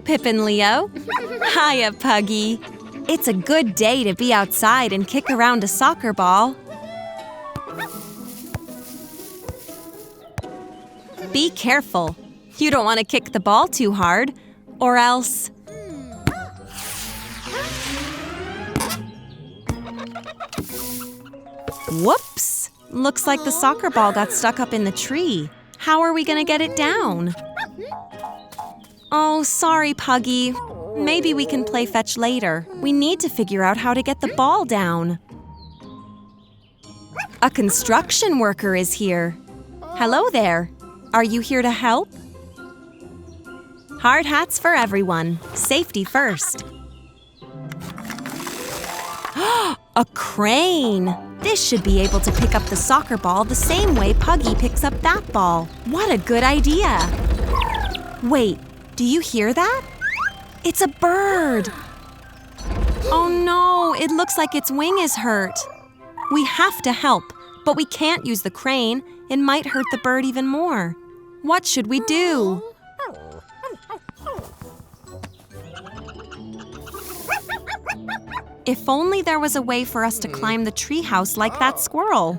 Pip and Leo. Hiya, Puggy. It's a good day to be outside and kick around a soccer ball. Be careful. You don't want to kick the ball too hard, or else… Whoops! Looks like the soccer ball got stuck up in the tree. How are we gonna get it down? Oh, sorry, Puggy. Maybe we can play fetch later. We need to figure out how to get the ball down. A construction worker is here. Hello there. Are you here to help? Hard hats for everyone. Safety first. A crane! This should be able to pick up the soccer ball the same way Puggy picks up that ball. What a good idea! Wait, do you hear that? It's a bird! Oh no, it looks like its wing is hurt. We have to help, but we can't use the crane. It might hurt the bird even more. What should we do? If only there was a way for us to climb the treehouse like that squirrel.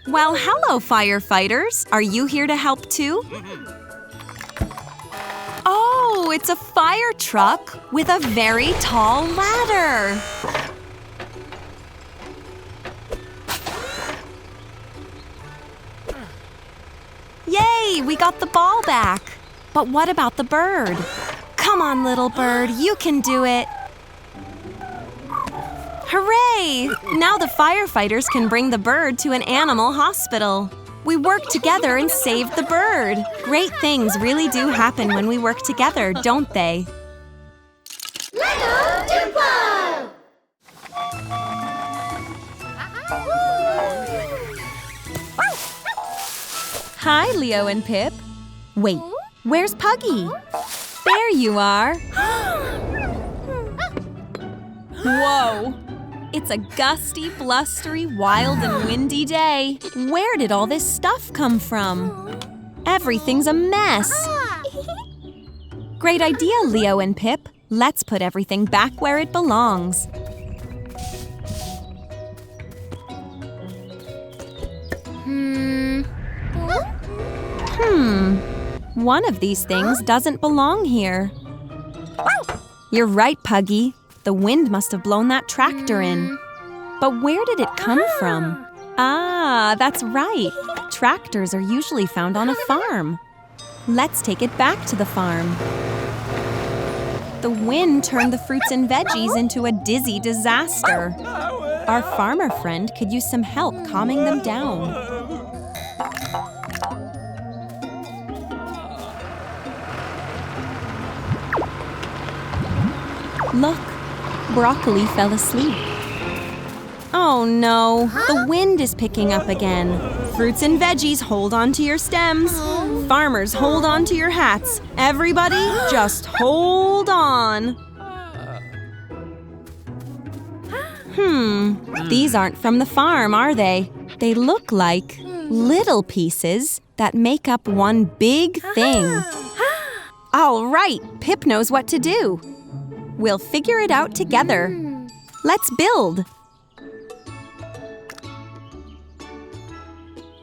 Well, hello, firefighters. Are you here to help too? Oh, it's a fire truck with a very tall ladder. Yay, we got the ball back. But what about the bird? Come on, little bird, you can do it. Hooray! Now the firefighters can bring the bird to an animal hospital. We worked together and saved the bird. Great things really do happen when we work together, don't they? LEGO Duplo! Hi, Leo and Pip. Wait, where's Puggy? There you are. Whoa! It's a gusty, blustery, wild, and windy day. Where did all this stuff come from? Everything's a mess. Great idea, Leo and Pip. Let's put everything back where it belongs. One of these things doesn't belong here. You're right, Puggy. The wind must have blown that tractor in. But where did it come from? Ah, that's right. Tractors are usually found on a farm. Let's take it back to the farm. The wind turned the fruits and veggies into a dizzy disaster. Our farmer friend could use some help calming them down. Look, broccoli fell asleep. Oh no, the wind is picking up again. Fruits and veggies, hold on to your stems. Farmers, hold on to your hats. Everybody, just hold on. These aren't from the farm, are they? They look like little pieces that make up one big thing. All right, Pip knows what to do. We'll figure it out together. Let's build.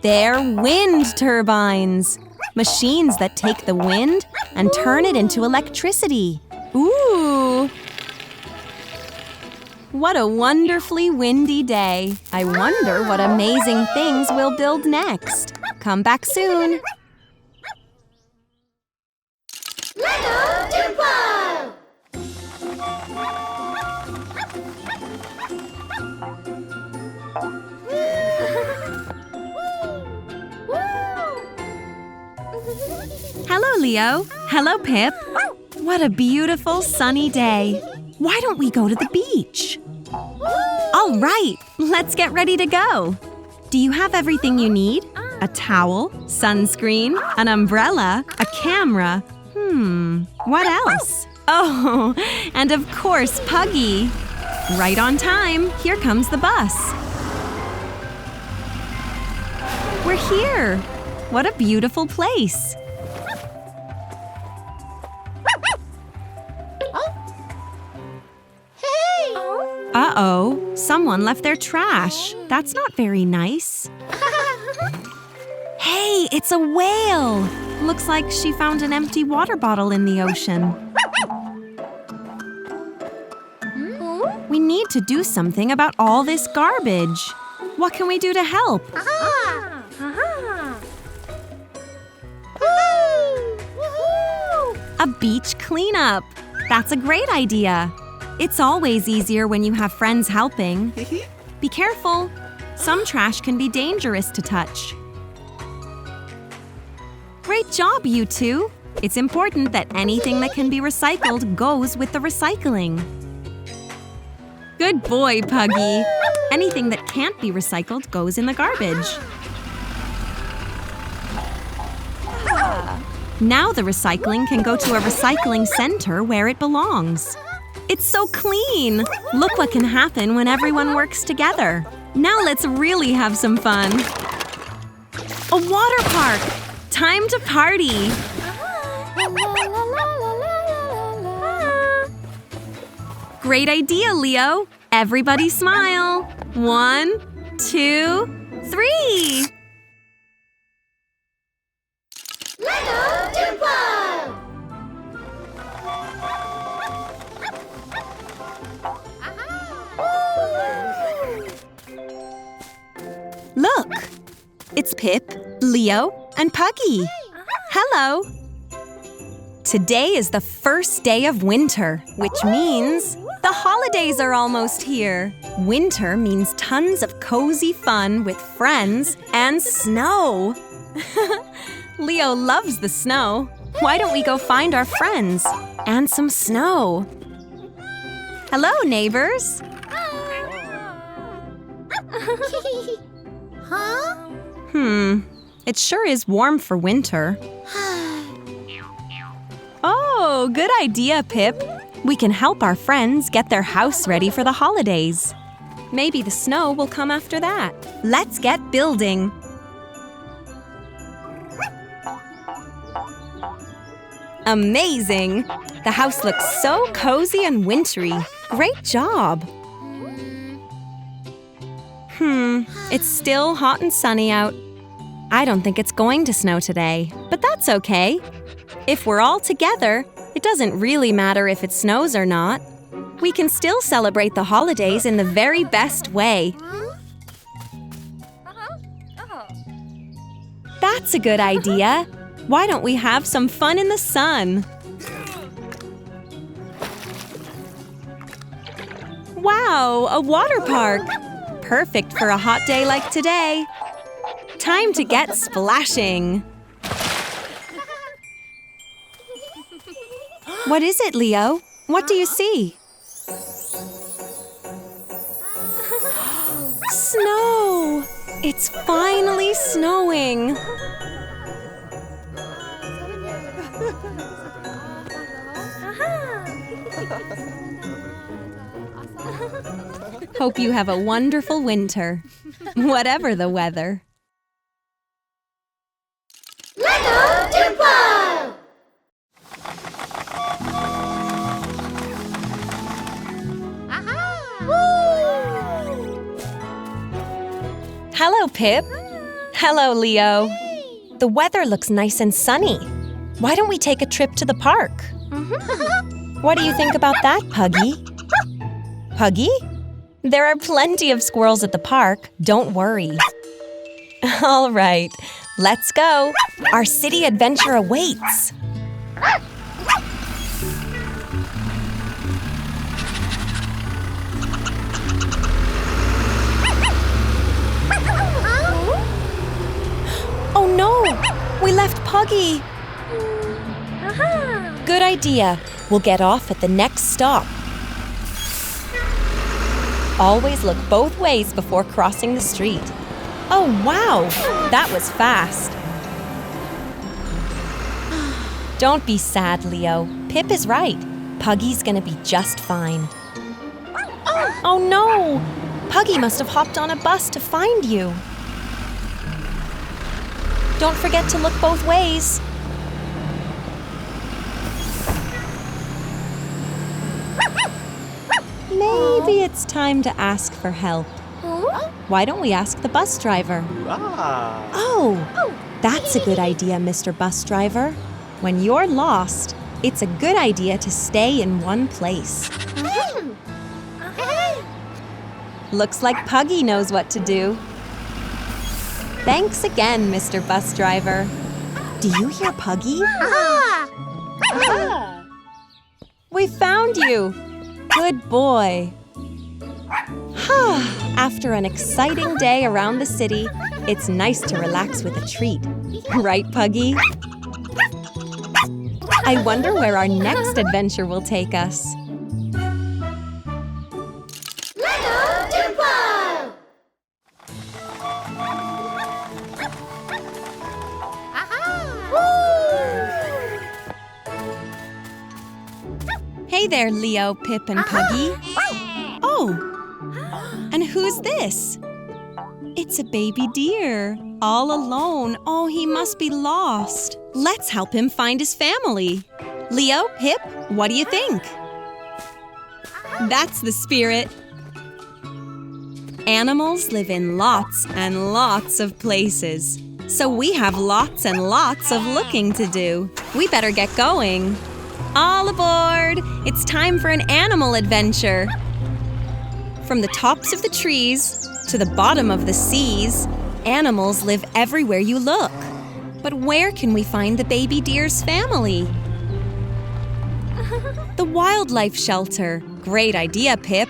They're wind turbines. Machines that take the wind and turn it into electricity. Ooh! What a wonderfully windy day. I wonder what amazing things we'll build next. Come back soon. LEGO Duplo! Hello, Leo. Hello, Pip. What a beautiful sunny day. Why don't we go to the beach? All right, let's get ready to go. Do you have everything you need? A towel, sunscreen, an umbrella, a camera. What else? Oh, and of course, Puggy. Right on time. Here comes the bus. We're here. What a beautiful place. Uh-oh, someone left their trash. That's not very nice. Hey, it's a whale! Looks like she found an empty water bottle in the ocean. We need to do something about all this garbage. What can we do to help? A beach cleanup. That's a great idea. It's always easier when you have friends helping. Be careful. Some trash can be dangerous to touch. Great job, you two. It's important that anything that can be recycled goes with the recycling. Good boy, Puggy. Anything that can't be recycled goes in the garbage. Now the recycling can go to a recycling center where it belongs. It's so clean! Look what can happen when everyone works together. Now let's really have some fun. A water park! Time to party! Great idea, Leo! Everybody smile! 1, 2, 3! LEGO Duplo! Look! It's Pip, Leo, and Puggy. Hello! Today is the first day of winter, which means the holidays are almost here. Winter means tons of cozy fun with friends and snow. Leo loves the snow. Why don't we go find our friends and some snow? Hello, neighbors. It sure is warm for winter. Oh, good idea, Pip. We can help our friends get their house ready for the holidays. Maybe the snow will come after that. Let's get building. Amazing! The house looks so cozy and wintry. Great job! It's still hot and sunny out. I don't think it's going to snow today, but that's okay. If we're all together, it doesn't really matter if it snows or not. We can still celebrate the holidays in the very best way. That's a good idea. Why don't we have some fun in the sun? Wow, a water park! Perfect for a hot day like today. Time to get splashing. What is it, Leo? What do you see? Snow! It's finally snowing. Hope you have a wonderful winter, whatever the weather. LEGO Duplo! Hello, Pip. Hello, Leo. The weather looks nice and sunny. Why don't we take a trip to the park? What do you think about that, Puggy? Puggy? There are plenty of squirrels at the park. Don't worry. All right, let's go. Our city adventure awaits. Oh no! We left Puggy! Good idea. We'll get off at the next stop. Always look both ways before crossing the street. Oh wow! That was fast. Don't be sad, Leo. Pip is right. Puggy's gonna be just fine. Oh no! Puggy must have hopped on a bus to find you. Don't forget to look both ways. Maybe it's time to ask for help. Why don't we ask the bus driver? Oh, that's a good idea, Mr. Bus Driver. When you're lost, it's a good idea to stay in one place. Looks like Puggy knows what to do. Thanks again, Mr. Bus Driver. Do you hear Puggy? We found you! Good boy. After an exciting day around the city, it's nice to relax with a treat. Right, Puggy? I wonder where our next adventure will take us. LEGO Duplo! Hey there, Leo, Pip, and Puggy. Oh, and who's this? It's a baby deer, all alone. Oh, he must be lost. Let's help him find his family. Leo, Pip, what do you think? That's the spirit. Animals live in lots and lots of places. So we have lots and lots of looking to do. We better get going. All aboard! It's time for an animal adventure. From the tops of the trees to the bottom of the seas, animals live everywhere you look. But where can we find the baby deer's family? The wildlife shelter. Great idea, Pip.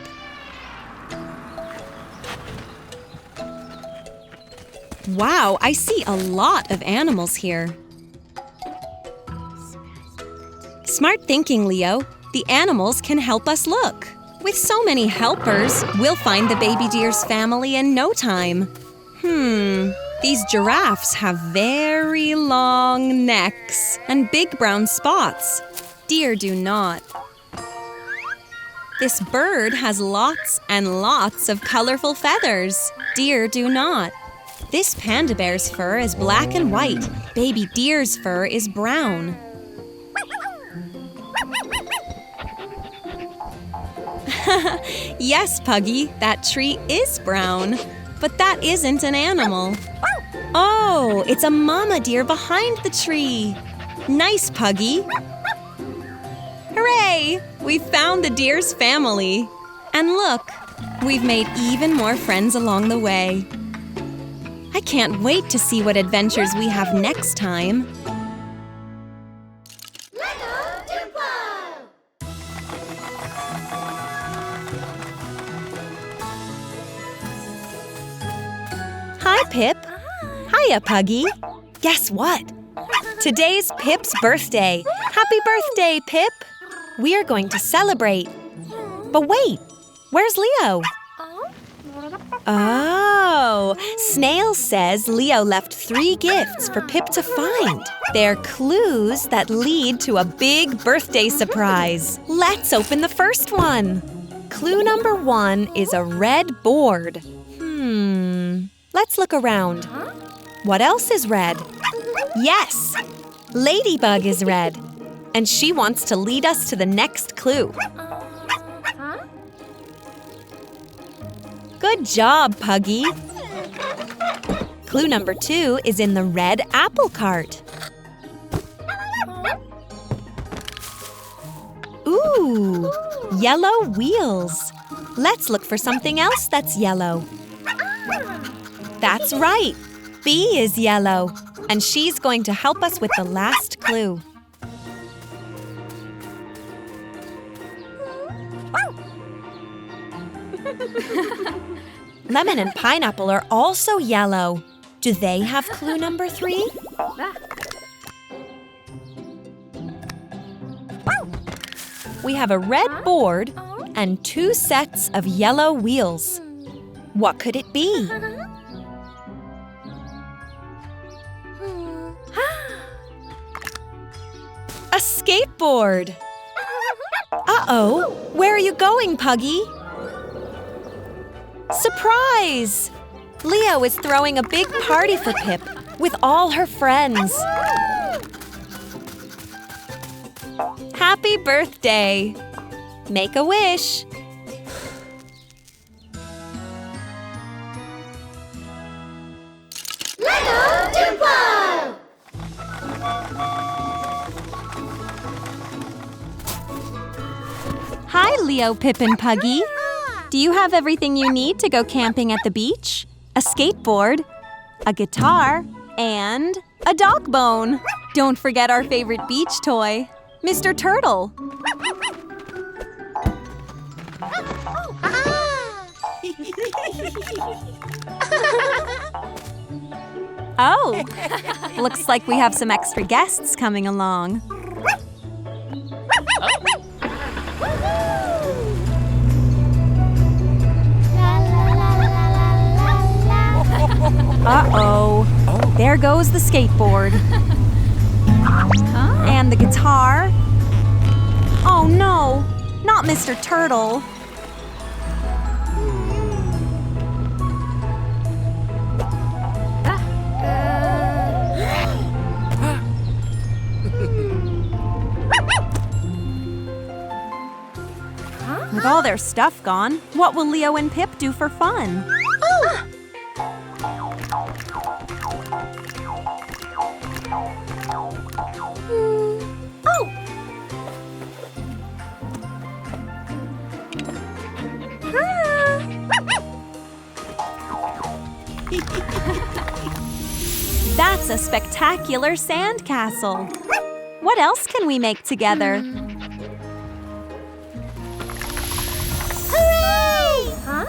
Wow, I see a lot of animals here. Smart thinking, Leo. The animals can help us look. With so many helpers, we'll find the baby deer's family in no time. These giraffes have very long necks and big brown spots. Deer do not. This bird has lots and lots of colorful feathers. Deer do not. This panda bear's fur is black and white. Baby deer's fur is brown. Yes, Puggy, that tree is brown. But that isn't an animal. Oh, it's a mama deer behind the tree. Nice, Puggy. Hooray! We found the deer's family. And look, we've made even more friends along the way. I can't wait to see what adventures we have next time. LEGO Duplo! Hi, Pip. Hiya, Puggy. Guess what? Today's Pip's birthday. Happy birthday, Pip. We are going to celebrate. But wait, where's Leo? Oh, Snail says Leo left 3 gifts for Pip to find. They're clues that lead to a big birthday surprise. Let's open the first one. Clue number 1 is a red board. Let's look around. What else is red? Yes, Ladybug is red. And she wants to lead us to the next clue. Good job, Puggy. Clue number 2 is in the red apple cart. Ooh, yellow wheels. Let's look for something else that's yellow. That's right. Bee is yellow, and she's going to help us with the last clue. Lemon and pineapple are also yellow. Do they have clue number 3? We have a red board and 2 sets of yellow wheels. What could it be? A skateboard! Uh-oh! Where are you going, Puggy? Surprise! Leo is throwing a big party for Pip with all her friends. Happy birthday! Make a wish. Leo, Pip, and Puggy. Do you have everything you need to go camping at the beach? A skateboard, a guitar, and a dog bone. Don't forget our favorite beach toy, Mr. Turtle. Oh, looks like we have some extra guests coming along. Uh-oh, there goes the skateboard. And the guitar. Oh no, not Mr. Turtle. With all their stuff gone, what will Leo and Pip do for fun? That's a spectacular sandcastle. What else can we make together? Hooray! Huh?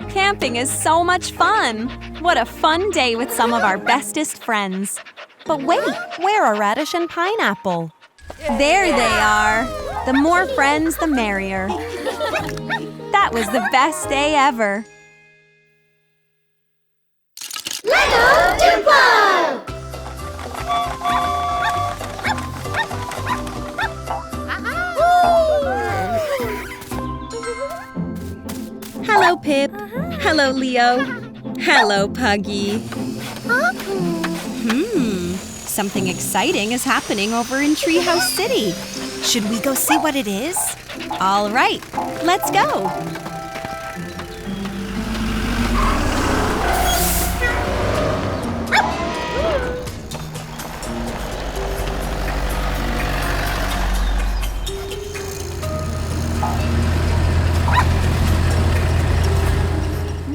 Camping is so much fun. What a fun day with some of our bestest friends. But wait, where are Radish and Pineapple? There they are. The more friends, the merrier. That was the best day ever. LEGO Duplo! Hello, Pip. Hello, Leo. Hello, Puggy. Something exciting is happening over in Treehouse City. Should we go see what it is? All right, let's go.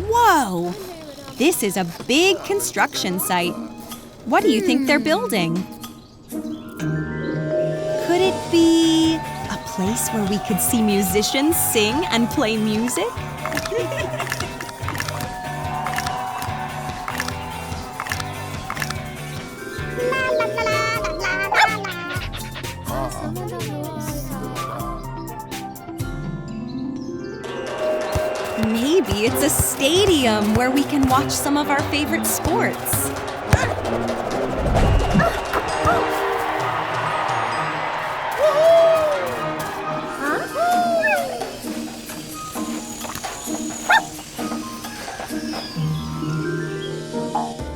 Whoa! This is a big construction site. What do you think they're building? Could it be a place where we could see musicians sing and play music? Maybe it's a stadium where we can watch some of our favorite sports.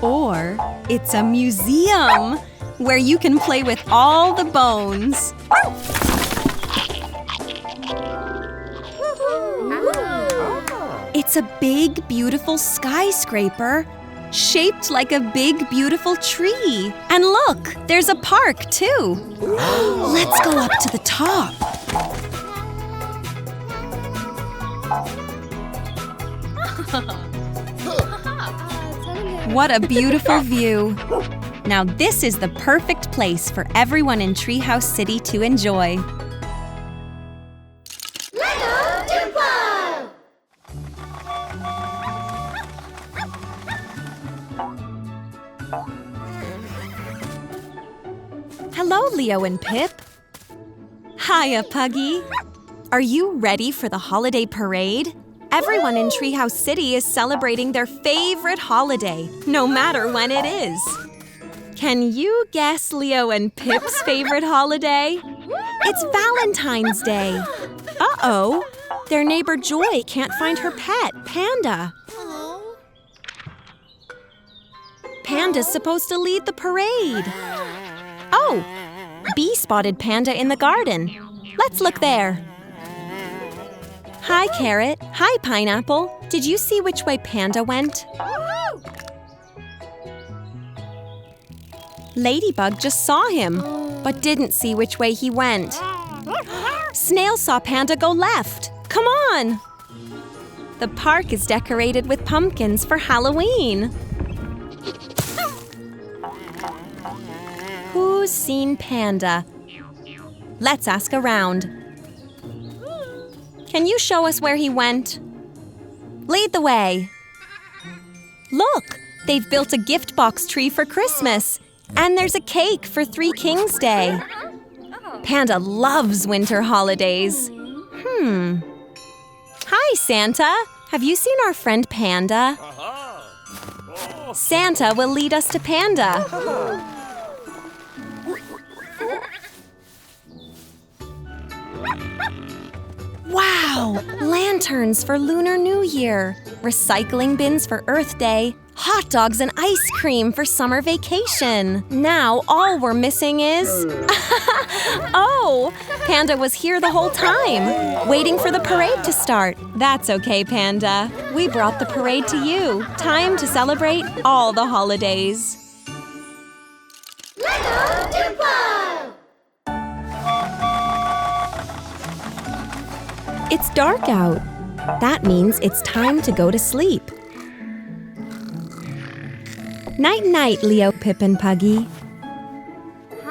Or it's a museum where you can play with all the bones. It's a big, beautiful skyscraper shaped like a big, beautiful tree. And look, there's a park too. Let's go up to the top. What a beautiful view. Now this is the perfect place for everyone in Treehouse City to enjoy. LEGO Duplo! Hello, Leo and Pip. Hiya, Puggy. Are you ready for the holiday parade? Everyone in Treehouse City is celebrating their favorite holiday, no matter when it is. Can you guess Leo and Pip's favorite holiday? It's Valentine's Day. Uh-oh, their neighbor Joy can't find her pet, Panda. Panda's supposed to lead the parade. Oh, Bee spotted Panda in the garden. Let's look there. Hi, Carrot. Hi, Pineapple. Did you see which way Panda went? Ladybug just saw him, but didn't see which way he went. Snail saw Panda go left. Come on! The park is decorated with pumpkins for Halloween. Who's seen Panda? Let's ask around. Can you show us where he went? Lead the way. Look, they've built a gift box tree for Christmas. And there's a cake for Three Kings Day. Panda loves winter holidays. Hi, Santa. Have you seen our friend Panda? Santa will lead us to Panda. Wow! Lanterns for Lunar New Year, recycling bins for Earth Day, hot dogs and ice cream for summer vacation. Now all we're missing is… Oh! Panda was here the whole time, waiting for the parade to start. That's okay, Panda. We brought the parade to you. Time to celebrate all the holidays. LEGO Duplo! It's dark out. That means it's time to go to sleep. Night-night, Leo, Pip, and Puggy.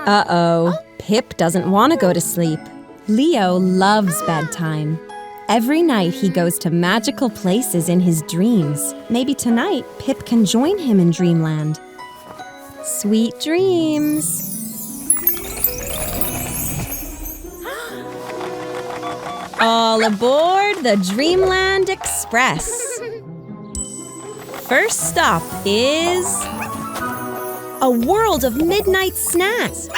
Uh-oh, Pip doesn't want to go to sleep. Leo loves bedtime. Every night he goes to magical places in his dreams. Maybe tonight Pip can join him in Dreamland. Sweet dreams. All aboard the Dreamland Express. First stop is… a world of midnight snacks.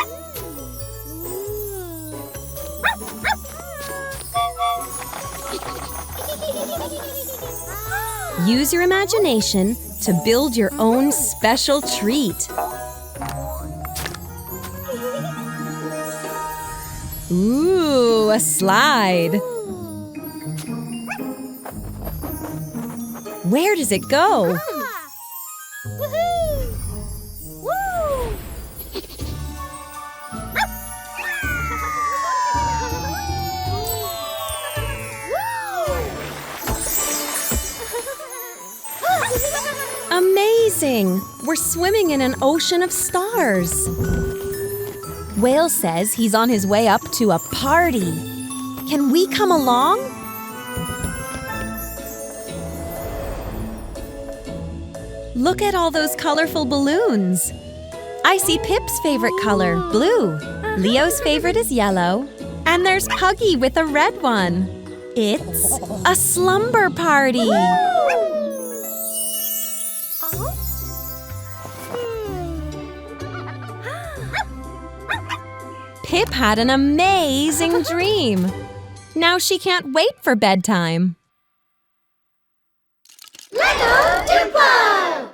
Use your imagination to build your own special treat. Ooh, a slide. Where does it go? Amazing! We're swimming in an ocean of stars. Whale says he's on his way up to a party. Can we come along? Look at all those colorful balloons. I see Pip's favorite color, blue. Leo's favorite is yellow. And there's Puggy with a red one. It's a slumber party. Pip had an amazing dream. Now she can't wait for bedtime. LEGO Duplo!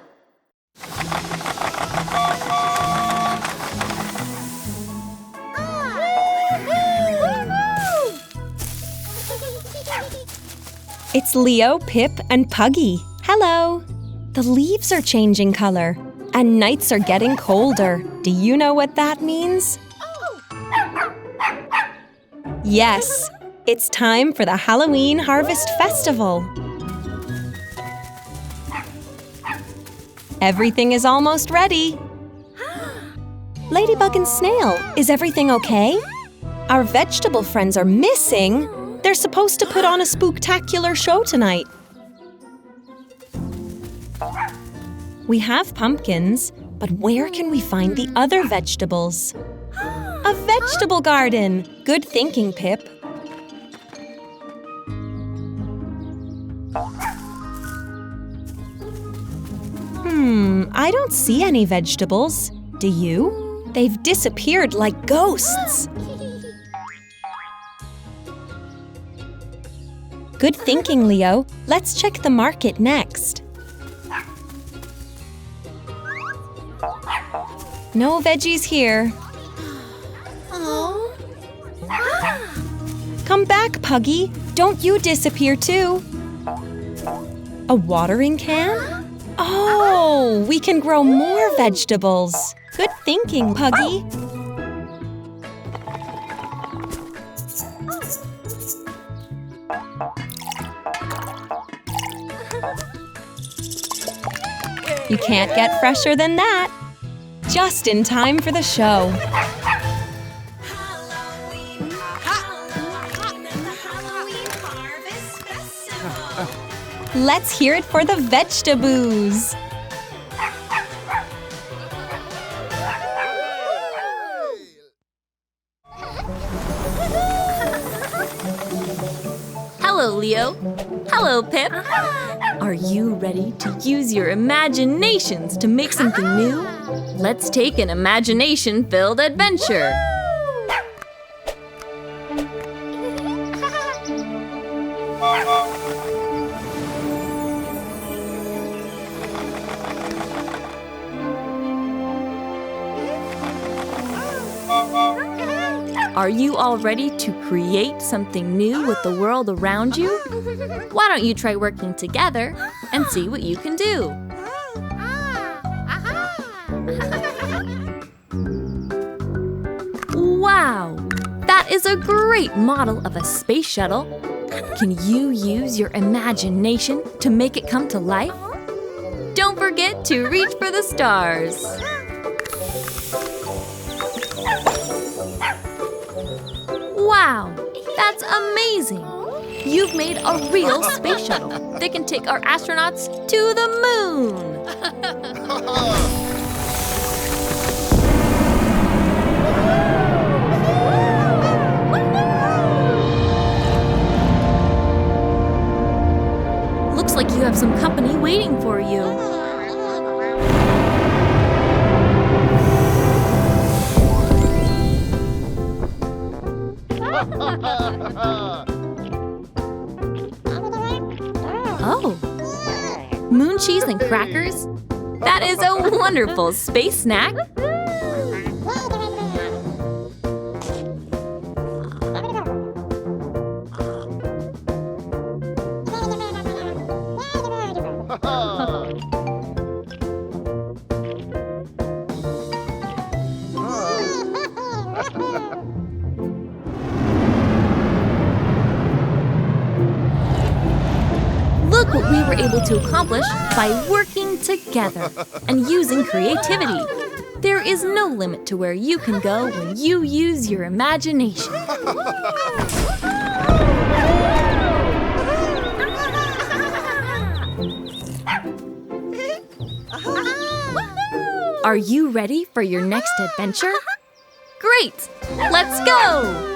It's Leo, Pip, and Puggy. Hello. The leaves are changing color, and nights are getting colder. Do you know what that means? Yes, it's time for the Halloween Harvest Festival. Everything is almost ready. Ladybug and Snail, is everything okay? Our vegetable friends are missing. They're supposed to put on a spooktacular show tonight. We have pumpkins, but where can we find the other vegetables? A vegetable garden! Good thinking, Pip. I don't see any vegetables. Do you? They've disappeared like ghosts. Good thinking, Leo. Let's check the market next. No veggies here. Come back, Puggy. Don't you disappear too. A watering can? Oh, we can grow more vegetables. Good thinking, Puggy. You can't get fresher than that. Just in time for the show. Let's hear it for the Vegetaboos. Hello, Leo. Hello, Pip. Are you ready to use your imaginations to make something new? Let's take an imagination-filled adventure. Are you all ready to create something new with the world around you? Why don't you try working together and see what you can do? Wow! That is a great model of a space shuttle. Can you use your imagination to make it come to life? Don't forget to reach for the stars. Wow, that's amazing! You've made a real space shuttle that can take our astronauts to the moon! Looks like you have some company waiting for you. Oh, moon cheese and crackers? That is a wonderful space snack. Look what we were able to accomplish by working together and using creativity. There is no limit to where you can go when you use your imagination. Are you ready for your next adventure? Great! Let's go!